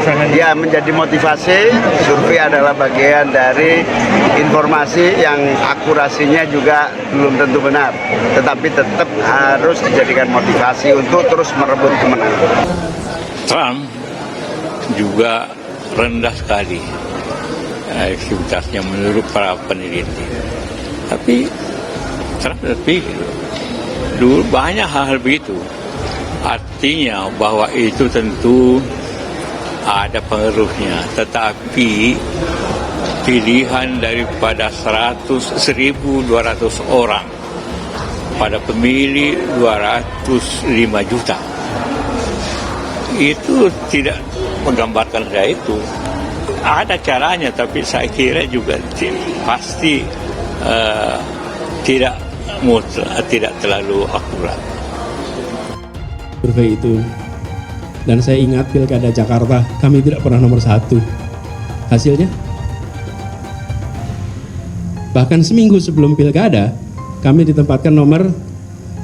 pasangan? Ya, menjadi motivasi. Survei adalah bagian dari informasi yang akurasinya juga belum tentu benar, tetapi tetap harus dijadikan motivasi untuk terus merebut kemenangan. Trump juga rendah sekali elektabilitasnya menurut para peneliti. Tapi Trump lebih dulu banyak hal begitu. Artinya bahwa itu tentu ada pengaruhnya, tetapi pilihan daripada 1.200 orang pada pemilih 205 juta itu tidak menggambarkan saya itu. Ada caranya, tapi saya kira juga pasti tidak terlalu akurat. Survei itu, dan saya ingat Pilkada Jakarta kami tidak pernah nomor 1 hasilnya. Bahkan seminggu sebelum Pilkada kami ditempatkan nomor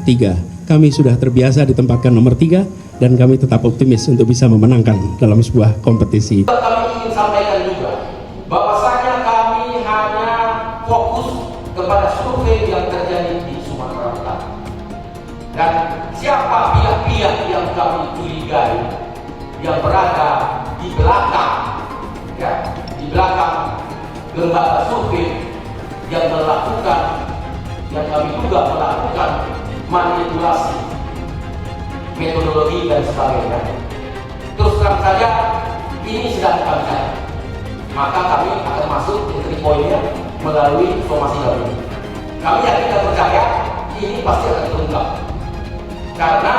3. Kami sudah terbiasa ditempatkan nomor 3 dan kami tetap optimis untuk bisa memenangkan dalam sebuah kompetisi. Kami ingin sampaikan juga bahwasanya kami hanya fokus kepada survei yang terjadi di Sumatera Utara. Dan siapa pihak-pihak yang kami curigai yang berada di belakang, di belakang lembaga survei yang kami duga melakukan manipulasi metodologi dan sebagainya. Terus terang saja, ini sedang kami cari. Maka kami akan masuk ke poinnya melalui informasi kami. Kami yakin dan percaya ini pasti akan terungkap. Karena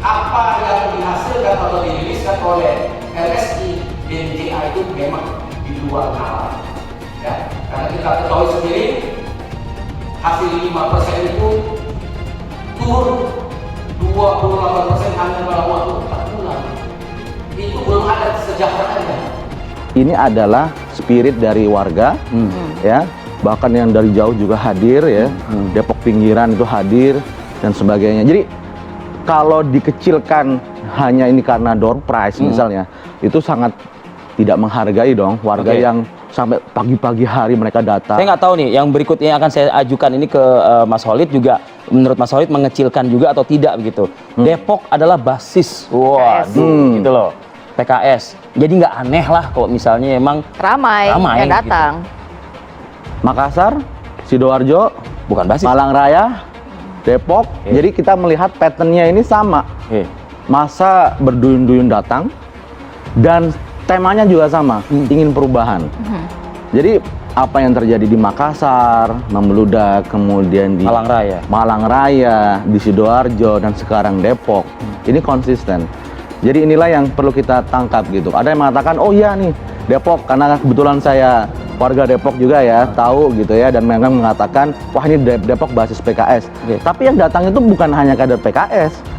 apa yang dihasilkan atau diriliskan oleh LSI DNJA itu memang di luar nalar. Ya, karena kita ketahui sendiri hasil 5% itu turun 28% hanya dalam waktu 4 bulan. Itu belum ada kesejahteraannya. Ini adalah spirit dari warga, ya, bahkan yang dari jauh juga hadir, ya, Depok pinggiran itu hadir dan sebagainya. Jadi kalau dikecilkan hanya ini karena door prize misalnya, itu sangat tidak menghargai dong warga yang sampai pagi-pagi hari mereka datang. Saya nggak tahu nih, yang berikutnya akan saya ajukan ini ke Mas Holid juga, menurut Mas Holid mengecilkan juga atau tidak begitu? Depok adalah basis, gitu loh, PKS. Jadi nggak aneh lah kalau misalnya emang ramai yang datang. Gitu. Makassar, Sidoarjo, bukan basis. Malang Raya, Depok. Jadi kita melihat patternnya ini sama. Masa berduyun-duyun datang dan temanya juga sama, ingin perubahan. Jadi apa yang terjadi di Makassar, membludak, kemudian di Malang Raya, di Sidoarjo, dan sekarang Depok, ini konsisten. Jadi inilah yang perlu kita tangkap gitu. Ada yang mengatakan, oh iya nih Depok, karena kebetulan saya warga Depok juga ya, tahu gitu ya, dan memang mengatakan, wah ini Depok basis PKS. Tapi yang datang itu bukan hanya kader PKS.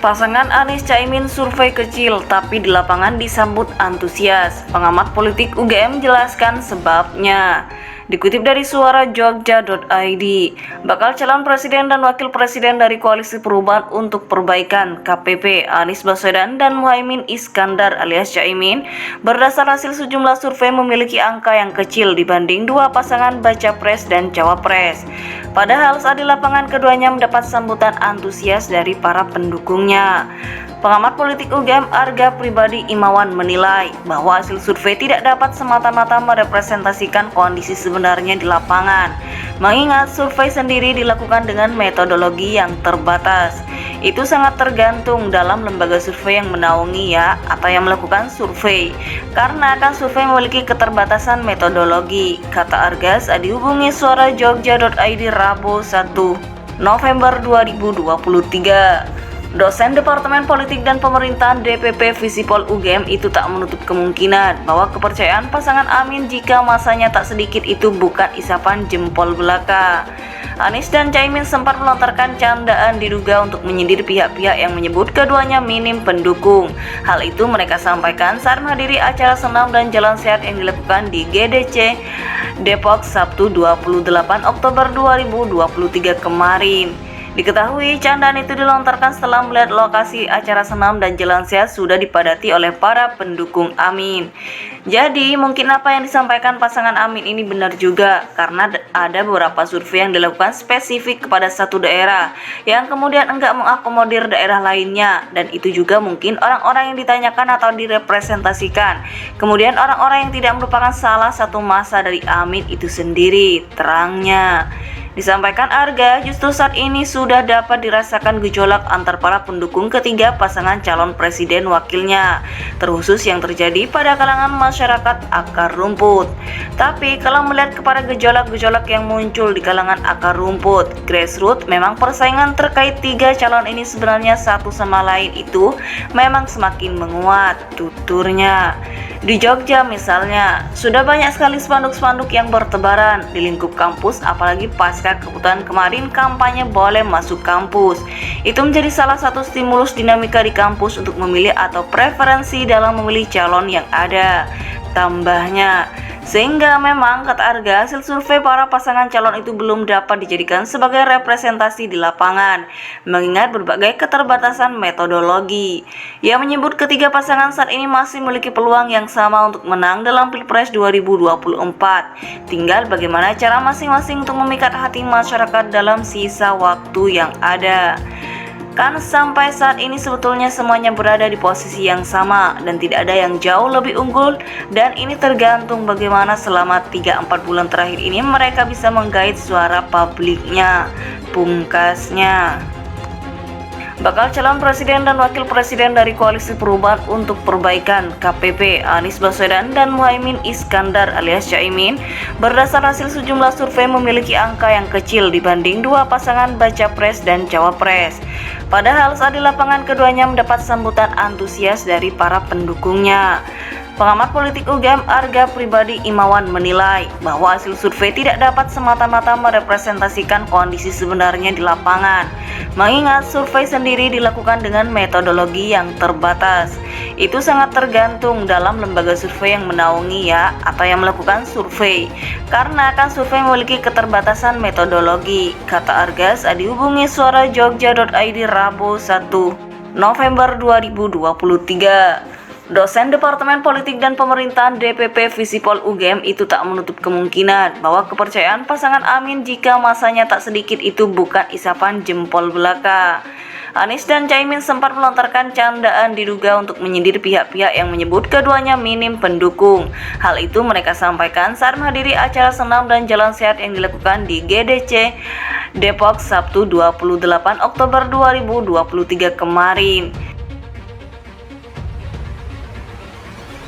Pasangan Anies Caimin survei kecil tapi di lapangan disambut antusias. Pengamat politik UGM jelaskan sebabnya. Dikutip dari suarajogja.id, bakal calon presiden dan wakil presiden dari Koalisi Perubahan untuk Perbaikan KPP Anies Baswedan dan Muhaimin Iskandar alias Caimin berdasar hasil sejumlah survei memiliki angka yang kecil dibanding dua pasangan baca pres dan cawapres. Padahal saat di lapangan keduanya mendapat sambutan antusias dari para pendukungnya. Pengamat politik UGM Arga Pribadi Imawan menilai bahwa hasil survei tidak dapat semata-mata merepresentasikan kondisi sebenarnya di lapangan, mengingat survei sendiri dilakukan dengan metodologi yang terbatas. Itu sangat tergantung dalam lembaga survei yang menaungi atau yang melakukan survei, karena kan survei memiliki keterbatasan metodologi, kata Arga saat dihubungi suarajogja.id Rabu 1 November 2023. Dosen Departemen Politik dan Pemerintahan DPP Visipol UGM itu tak menutup kemungkinan bahwa kepercayaan pasangan Amin jika masanya tak sedikit itu bukan isapan jempol belaka. Anies dan Caimin sempat melontarkan candaan diduga untuk menyindir pihak-pihak yang menyebut keduanya minim pendukung. Hal itu mereka sampaikan saat menghadiri acara senam dan jalan sehat yang dilakukan di GDC Depok Sabtu 28 Oktober 2023 kemarin. Diketahui candaan itu dilontarkan setelah melihat lokasi acara senam dan jalan sehat sudah dipadati oleh para pendukung Amin. Jadi mungkin apa yang disampaikan pasangan Amin ini benar juga, karena ada beberapa survei yang dilakukan spesifik kepada satu daerah yang kemudian enggak mengakomodir daerah lainnya, dan itu juga mungkin orang-orang yang ditanyakan atau direpresentasikan. Kemudian orang-orang yang tidak merupakan salah satu masa dari Amin itu sendiri, terangnya. Disampaikan Arga, justru saat ini sudah dapat dirasakan gejolak antar para pendukung ketiga pasangan calon presiden wakilnya, terkhusus yang terjadi pada kalangan masyarakat akar rumput. Tapi kalau melihat kepada gejolak-gejolak yang muncul di kalangan akar rumput, grassroots, memang persaingan terkait tiga calon ini sebenarnya satu sama lain itu memang semakin menguat, tuturnya. Di Jogja misalnya, sudah banyak sekali spanduk-spanduk yang bertebaran di lingkup kampus, apalagi pasca keputusan kemarin kampanye boleh masuk kampus. Itu menjadi salah satu stimulus dinamika di kampus untuk memilih atau preferensi dalam memilih calon yang ada. Tambahnya, sehingga memang kata Arga, hasil survei para pasangan calon itu belum dapat dijadikan sebagai representasi di lapangan, mengingat berbagai keterbatasan metodologi. Ia menyebut ketiga pasangan saat ini masih memiliki peluang yang sama untuk menang dalam Pilpres 2024. Tinggal bagaimana cara masing-masing untuk memikat hati masyarakat dalam sisa waktu yang ada. Kan sampai saat ini sebetulnya semuanya berada di posisi yang sama dan tidak ada yang jauh lebih unggul, dan ini tergantung bagaimana selama 3-4 bulan terakhir ini mereka bisa menggait suara publiknya, pungkasnya. Bakal calon presiden dan wakil presiden dari Koalisi Perubahan untuk Perbaikan KPP Anies Baswedan dan Muhaimin Iskandar alias Caimin berdasar hasil sejumlah survei memiliki angka yang kecil dibanding dua pasangan baca pres dan cawapres. Padahal saat di lapangan keduanya mendapat sambutan antusias dari para pendukungnya. Pengamat politik UGM Arga Pribadi Imawan menilai bahwa hasil survei tidak dapat semata-mata merepresentasikan kondisi sebenarnya di lapangan, mengingat survei sendiri dilakukan dengan metodologi yang terbatas. Itu sangat tergantung dalam lembaga survei yang menaungi atau yang melakukan survei, karena kan survei memiliki keterbatasan metodologi, kata Arga saat dihubungi Suara Jogja.id Rabu 1 November 2023. Dosen Departemen Politik dan Pemerintahan DPP Visipol UGM itu tak menutup kemungkinan bahwa kepercayaan pasangan Amin jika masanya tak sedikit itu bukan isapan jempol belaka. Anies dan Caimin sempat melontarkan candaan diduga untuk menyindir pihak-pihak yang menyebut keduanya minim pendukung. Hal itu mereka sampaikan saat menghadiri acara senam dan jalan sehat yang dilakukan di GDC Depok Sabtu 28 Oktober 2023 kemarin.